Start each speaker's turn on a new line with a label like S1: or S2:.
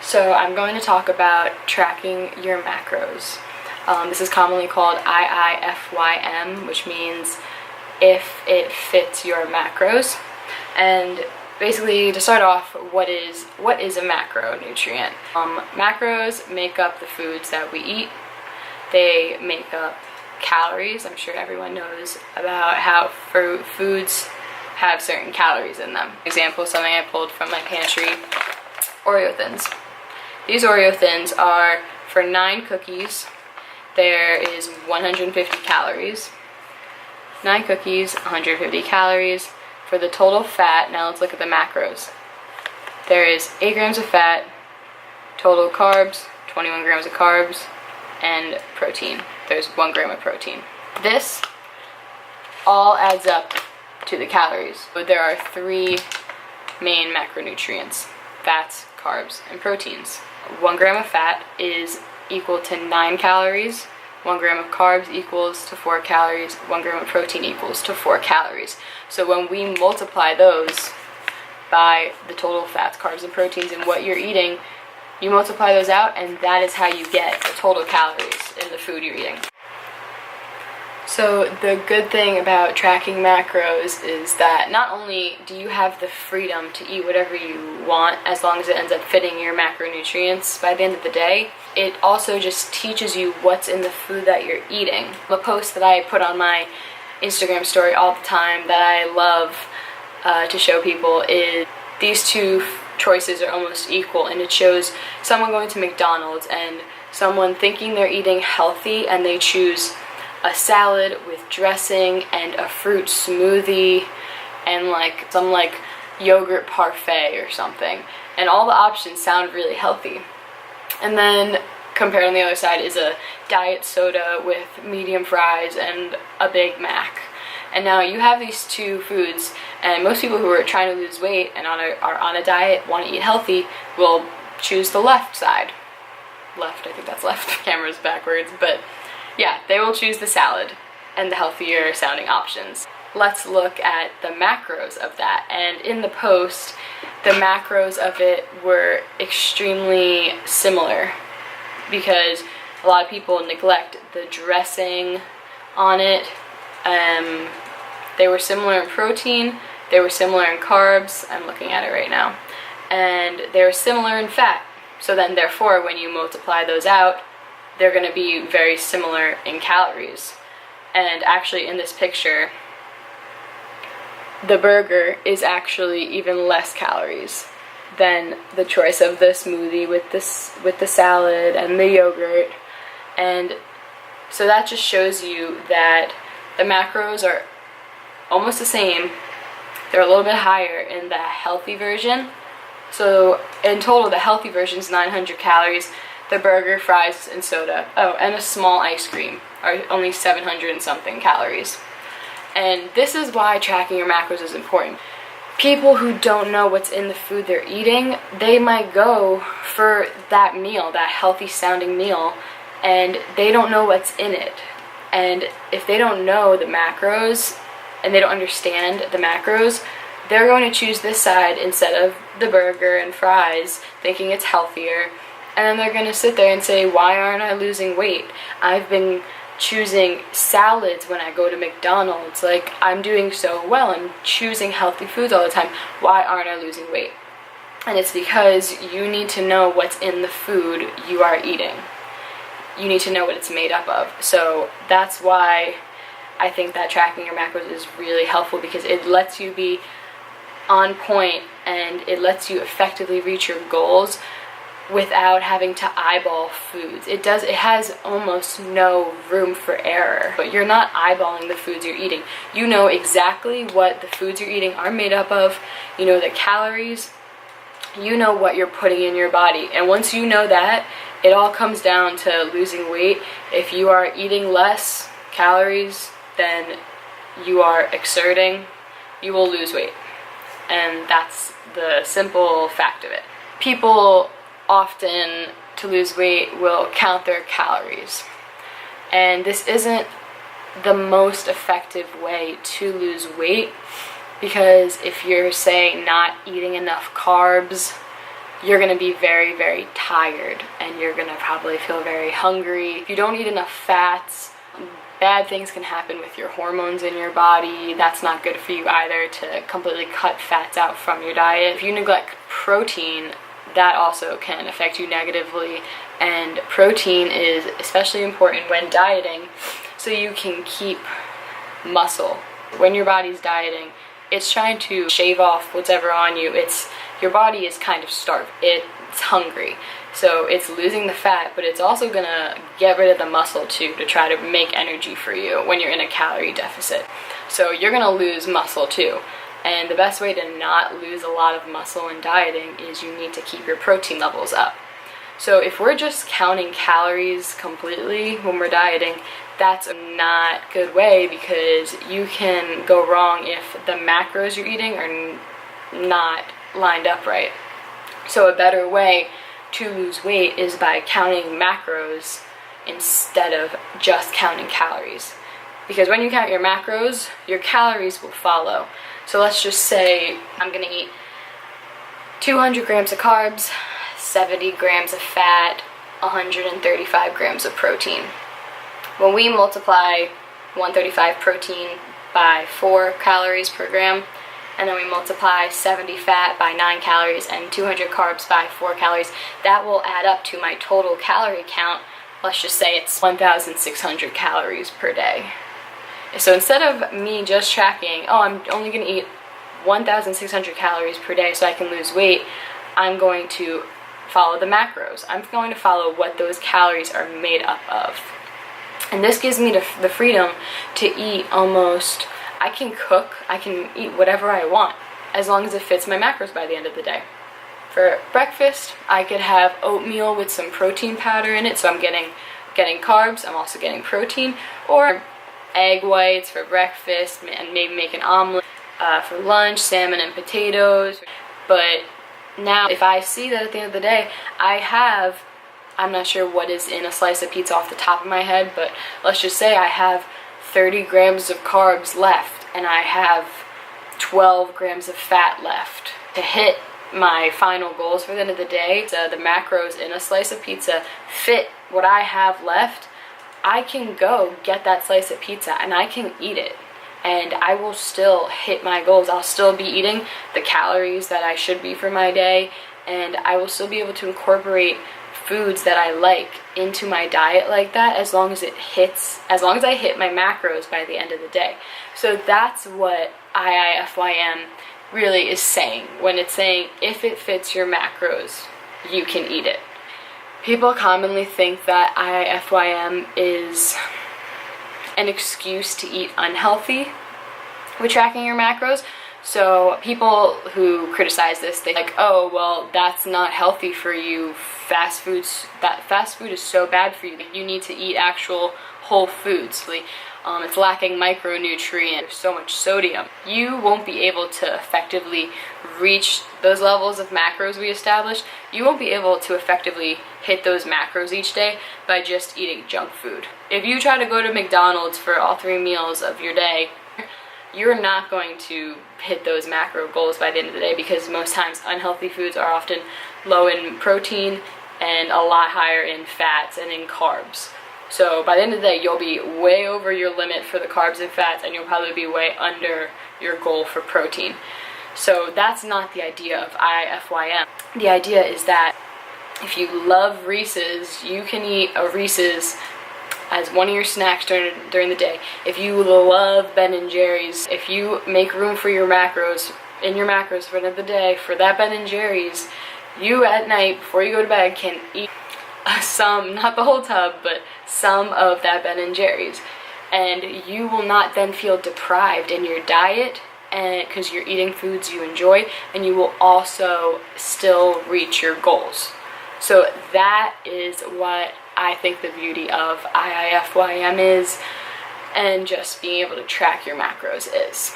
S1: So I'm going to talk about tracking your macros. This is commonly called IIFYM, which means if it fits your macros. And basically, to start off, what is a macronutrient? Macros make up the foods that we eat. They make up calories. I'm sure everyone knows about how foods have certain calories in them. Example, something I pulled from my pantry, Oreo Thins. These Oreo Thins are for 9 cookies. There is 150 calories. 9 cookies, 150 calories. For the total fat, now let's look at the macros. There is 8 grams of fat, total carbs, 21 grams of carbs, and protein. There's 1 gram of protein. This all adds up to the calories. But there are 3 main macronutrients: fats, carbs, and proteins. 1 gram of fat is equal to 9 calories. 1 gram of carbs equals to 4 calories. 1 gram of protein equals to 4 calories. So when we multiply those by the total fats, carbs, and proteins in what you're eating, you multiply those out, and that is how you get the total calories in the food you're eating. So the good thing about tracking macros is that not only do you have the freedom to eat whatever you want as long as it ends up fitting your macronutrients by the end of the day, it also just teaches you what's in the food that you're eating. A post that I put on my Instagram story all the time that I love to show people is these two choices are almost equal, and it shows someone going to McDonald's and someone thinking they're eating healthy and they choose a salad with dressing and a fruit smoothie and some yogurt parfait or something, and all the options sound really healthy. And then compared on the other side is a diet soda with medium fries and a Big Mac. And now you have these two foods, and most people who are trying to lose weight and are on a diet, want to eat healthy, will choose the left side. Left, I think that's left. Camera's backwards, but yeah, they will choose the salad and the healthier sounding options. Let's look at the macros of that. And in the post, the macros of it were extremely similar because a lot of people neglect the dressing on it. They were similar in protein, they were similar in carbs, I'm looking at it right now, and they were similar in fat. So then therefore when you multiply those out, they're going to be very similar in calories. And actually in this picture, the burger is actually even less calories than the choice of the smoothie with the salad and the yogurt. And so that just shows you that the macros are almost the same. They're a little bit higher in the healthy version. So in total, the healthy version is 900 calories. The burger, fries, and soda, and a small ice cream are only 700 and something calories. And this is why tracking your macros is important. People who don't know what's in the food they're eating, they might go for that meal, that healthy sounding meal, and they don't know what's in it. And if they don't know the macros and they don't understand the macros, they're going to choose this side instead of the burger and fries, thinking it's healthier. And then they're going to sit there and say, why aren't I losing weight? I've been choosing salads when I go to McDonald's. Like, I'm doing so well. I'm choosing healthy foods all the time. Why aren't I losing weight? And it's because you need to know what's in the food you are eating. You need to know what it's made up of. So that's why I think that tracking your macros is really helpful, because it lets you be on point and it lets you effectively reach your goals without having to eyeball foods. It has almost no room for error. But you're not eyeballing the foods you're eating. You know exactly what the foods you're eating are made up of. You know the calories. You know what you're putting in your body. And once you know that, it all comes down to losing weight. If you are eating less calories than you are exerting, you will lose weight. And that's the simple fact of it. People often, to lose weight, will count their calories. And this isn't the most effective way to lose weight, because if you're, say, not eating enough carbs you're going to be very, very tired, and you're going to probably feel very hungry. If you don't eat enough fats, bad things can happen with your hormones in your body. That's not good for you either, to completely cut fats out from your diet. If you neglect protein, that also can affect you negatively, and protein is especially important when dieting, so you can keep muscle. When your body's dieting, it's trying to shave off whatever on you. Your body is kind of starved. It's hungry. So it's losing the fat, but it's also gonna get rid of the muscle too, to try to make energy for you when you're in a calorie deficit. So you're gonna lose muscle too. And the best way to not lose a lot of muscle in dieting is you need to keep your protein levels up. So if we're just counting calories completely when we're dieting, that's a not good way, because you can go wrong if the macros you're eating are not lined up right. So a better way to lose weight is by counting macros instead of just counting calories. Because when you count your macros, your calories will follow. So let's just say I'm going to eat 200 grams of carbs, 70 grams of fat, 135 grams of protein. When we multiply 135 protein by 4 calories per gram, and then we multiply 70 fat by 9 calories and 200 carbs by 4 calories, that will add up to my total calorie count. Let's just say it's 1,600 calories per day. So instead of me just tracking, oh, I'm only going to eat 1,600 calories per day so I can lose weight, I'm going to follow the macros. I'm going to follow what those calories are made up of. And this gives me the freedom to eat almost, I can cook, I can eat whatever I want, as long as it fits my macros by the end of the day. For breakfast, I could have oatmeal with some protein powder in it, so I'm getting carbs, I'm also getting protein, or egg whites for breakfast, and maybe make an omelet. For lunch, salmon and potatoes. But now, if I see that at the end of the day, I'm not sure what is in a slice of pizza off the top of my head, but let's just say I have 30 grams of carbs left, and I have 12 grams of fat left. To hit my final goals for the end of the day, so the macros in a slice of pizza fit what I have left, I can go get that slice of pizza and I can eat it, and I will still hit my goals. I'll still be eating the calories that I should be for my day, and I will still be able to incorporate foods that I like into my diet like that, as long as I hit my macros by the end of the day. So that's what IIFYM really is saying when it's saying if it fits your macros, you can eat it. People commonly think that IIFYM is an excuse to eat unhealthy with tracking your macros. So people who criticize this, they like, oh, well, that's not healthy for you. Fast food is so bad for you. You need to eat actual whole foods. It's lacking micronutrients. There's so much sodium. You won't be able to effectively reach those levels of macros we established. You won't be able to effectively hit those macros each day by just eating junk food. If you try to go to McDonald's for all 3 meals of your day, you're not going to hit those macro goals by the end of the day, because most times unhealthy foods are often low in protein and a lot higher in fats and in carbs. So by the end of the day, you'll be way over your limit for the carbs and fats, and you'll probably be way under your goal for protein. So that's not the idea of IIFYM. The idea is that if you love Reese's, you can eat a Reese's as one of your snacks during the day. If you love Ben & Jerry's, if you make room for your macros, in your macros for the end of the day, for that Ben & Jerry's, you at night, before you go to bed, can eat some, not the whole tub, but some of that Ben & Jerry's. And you will not then feel deprived in your diet, and because you're eating foods you enjoy, and you will also still reach your goals. So that is what I think the beauty of IIFYM is, and just being able to track your macros is.